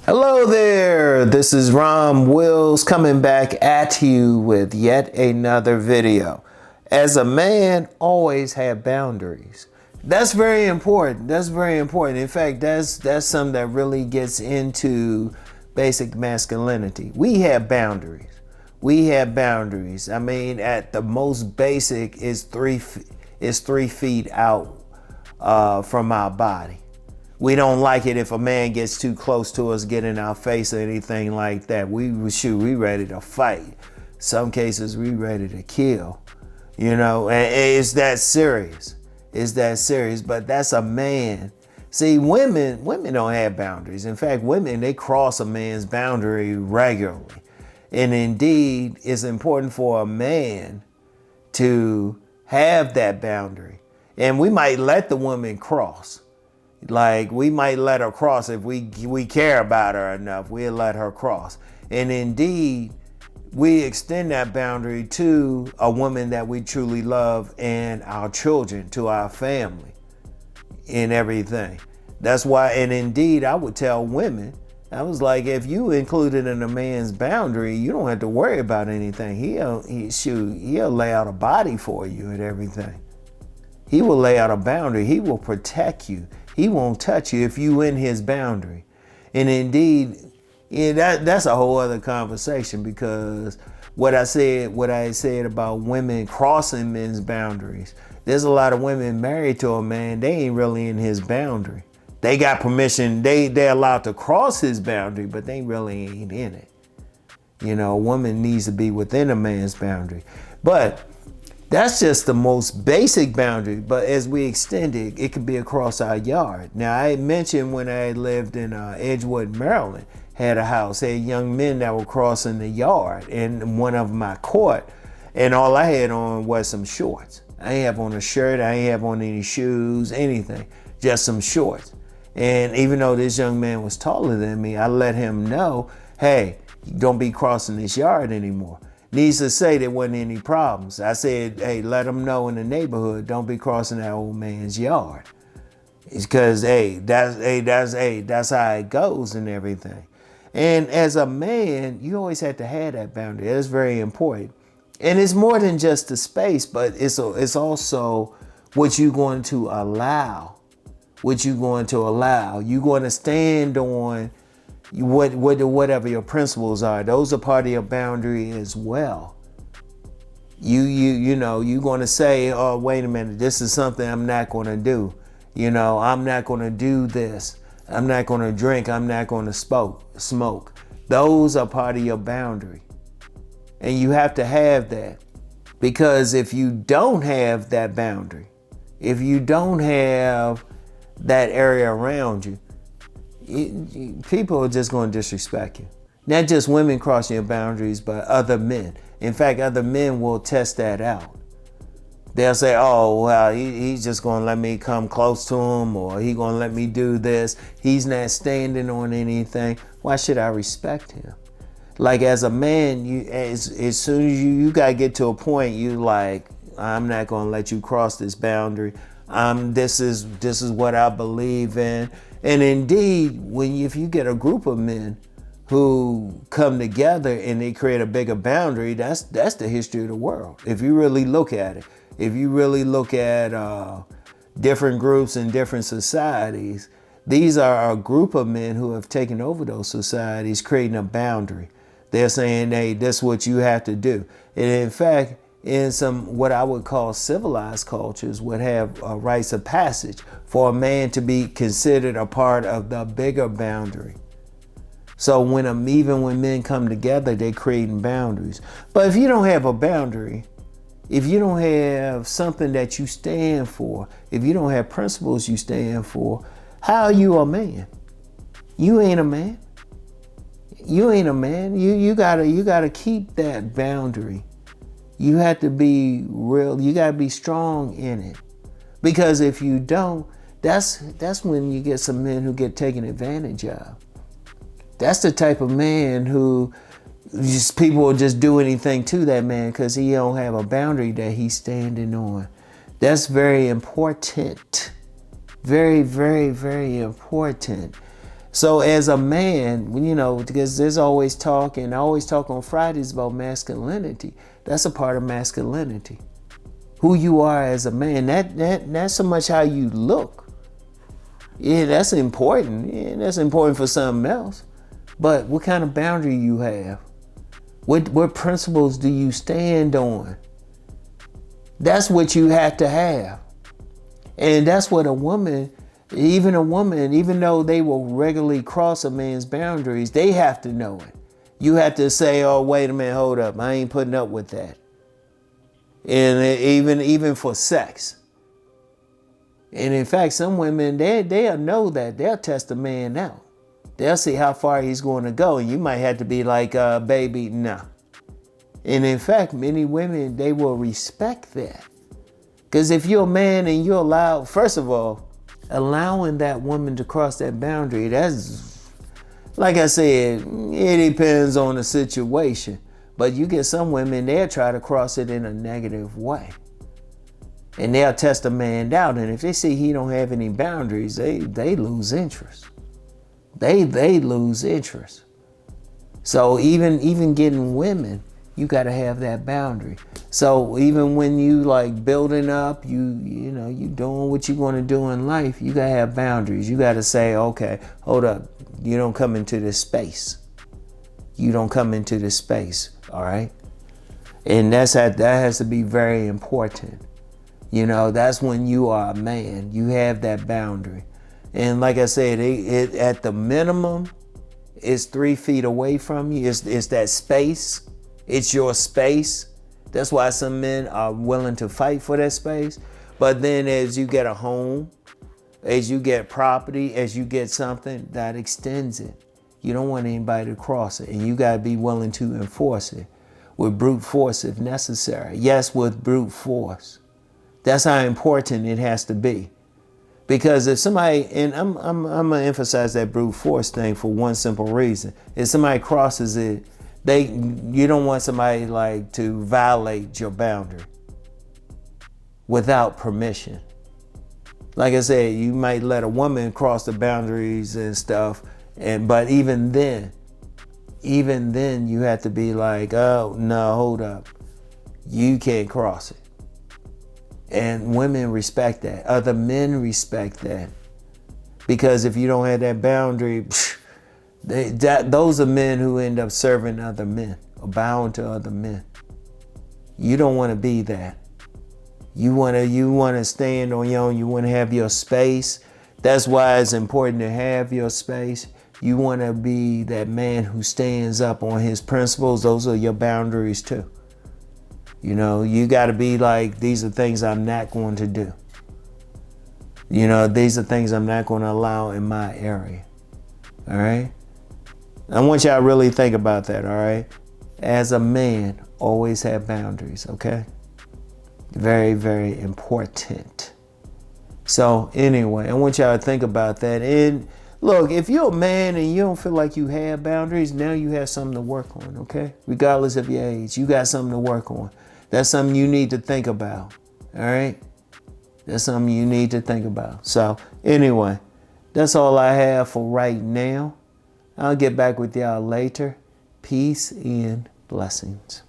Hello there, this is Rom Wills coming back at you with yet another video. As a man, always have boundaries. That's very important. That's very important. In fact, that's something that really gets into basic masculinity. We have boundaries. We have boundaries. I mean, at the most basic is 3 feet out from our body. We don't like it if a man gets too close to us, get in our face or anything like that. We ready to fight. Some cases we ready to kill, and it's that serious. It's that serious, but that's a man. See, women don't have boundaries. In fact, women, they cross a man's boundary regularly. And indeed, it's important for a man to have that boundary. And we might let the woman cross. Like, we might let her cross if we care about her enough. We'll let her cross. And indeed, we extend that boundary to a woman that we truly love and our children, to our family and everything. That's why, and indeed, I would tell women, I was like, if you included in a man's boundary, you don't have to worry about anything. He'll lay out a body for you and everything. He will lay out a boundary. He will protect you. He won't touch you if you in his boundary. And indeed, that's a whole other conversation, because what I said about women crossing men's boundaries, there's a lot of women married to a man, they ain't really in his boundary. They got permission, they're allowed to cross his boundary, but they really ain't in it. A woman needs to be within a man's boundary. But that's just the most basic boundary, but as we extend it, it can be across our yard. Now, I mentioned when I lived in Edgewood, Maryland, had a house, had young men that were crossing the yard, and one of them I caught, and all I had on was some shorts. I ain't have on a shirt, I ain't have on any shoes, anything, just some shorts. And even though this young man was taller than me, I let him know, hey, don't be crossing this yard anymore. Needs to say there wasn't any problems. I said, hey, let them know in the neighborhood, don't be crossing that old man's yard. It's because, that's how it goes and everything. And as a man, you always have to have that boundary. That's very important. And it's more than just the space, but it's also what you're going to allow. What you're going to allow. You're going to stand on whatever your principles are. Those are part of your boundary as well. You're going to say, oh, wait a minute, this is something I'm not going to do. I'm not going to do this. I'm not going to drink. I'm not going to smoke. Those are part of your boundary. And you have to have that, because if you don't have that boundary, if you don't have that area around you, people are just going to disrespect you. Not just women crossing your boundaries, but other men. In fact, other men will test that out. They'll say, oh, well, he's just going to let me come close to him, or he's going to let me do this. He's not standing on anything. Why should I respect him? Like, as a man, as soon as you got to get to a point, you like, I'm not going to let you cross this boundary. This is what I believe in. And indeed, if you get a group of men who come together and they create a bigger boundary, that's the history of the world. If you really look at it, if you really look at different groups and different societies, these are a group of men who have taken over those societies, creating a boundary. They're saying, hey, this is what you have to do. And in fact, in some what I would call civilized cultures would have rites of passage for a man to be considered a part of the bigger boundary. So even when men come together, they're creating boundaries. But if you don't have a boundary, if you don't have something that you stand for, if you don't have principles you stand for, how are you a man? You ain't a man. You ain't a man. You gotta keep that boundary. You have to be real. You got to be strong in it. Because if you don't, that's when you get some men who get taken advantage of. That's the type of man who people will just do anything to that man because he don't have a boundary that he's standing on. That's very important. Very, very, very important. So as a man, you know, because there's always talk, and I always talk on Fridays about masculinity. That's a part of masculinity. Who you are as a man, that's so much how you look. Yeah, that's important. Yeah, that's important for something else. But what kind of boundary you have? What principles do you stand on? That's what you have to have. And that's what a woman, even though they will regularly cross a man's boundaries, they have to know it. You have to say, oh, wait a minute, hold up. I ain't putting up with that. And even for sex. And in fact, some women, they'll know that. They'll test a man out. They'll see how far he's going to go. And you might have to be like, baby, no. And in fact, many women, they will respect that. Because if you're a man and you allow, first of all, allowing that woman to cross that boundary, that's, like I said, it depends on the situation. But you get some women, they'll try to cross it in a negative way. And they'll test a man out. And if they see he don't have any boundaries, they lose interest. They lose interest. So even getting women, you got to have that boundary. So even when you like building up, you doing what you want to do in life, you got to have boundaries. You got to say, okay, hold up. You don't come into this space. You don't come into this space. All right. And that has to be very important. You know, that's when you are a man. You have that boundary. And like I said, it at the minimum, it's 3 feet away from you. It's that space. It's your space. That's why some men are willing to fight for that space. But then as you get a home, as you get property, as you get something, that extends it. You don't want anybody to cross it. And you got to be willing to enforce it with brute force if necessary. Yes, with brute force. That's how important it has to be. Because if somebody, and I'm gonna emphasize that brute force thing for one simple reason. If somebody crosses it, you don't want somebody like to violate your boundary without permission. Like I said, you might let a woman cross the boundaries and stuff, but even then you have to be like, oh no, hold up. You can't cross it. And women respect that. Other men respect that. Because if you don't have that boundary, those are men who end up serving other men or bowing to other men. You don't want to be that. You want to stand on your own. You want to have your space. That's why it's important to have your space. You want to be that man who stands up on his principles. Those are your boundaries too. You know, you got to be like, these are things I'm not going to do. You know, these are things I'm not going to allow in my area. All right? I want y'all to really think about that, all right? As a man, always have boundaries, okay? Very, very important. So anyway, I want y'all to think about that. And look, if you're a man and you don't feel like you have boundaries, now you have something to work on, okay? Regardless of your age, you got something to work on. That's something you need to think about, all right? That's something you need to think about. So anyway, that's all I have for right now. I'll get back with y'all later. Peace and blessings.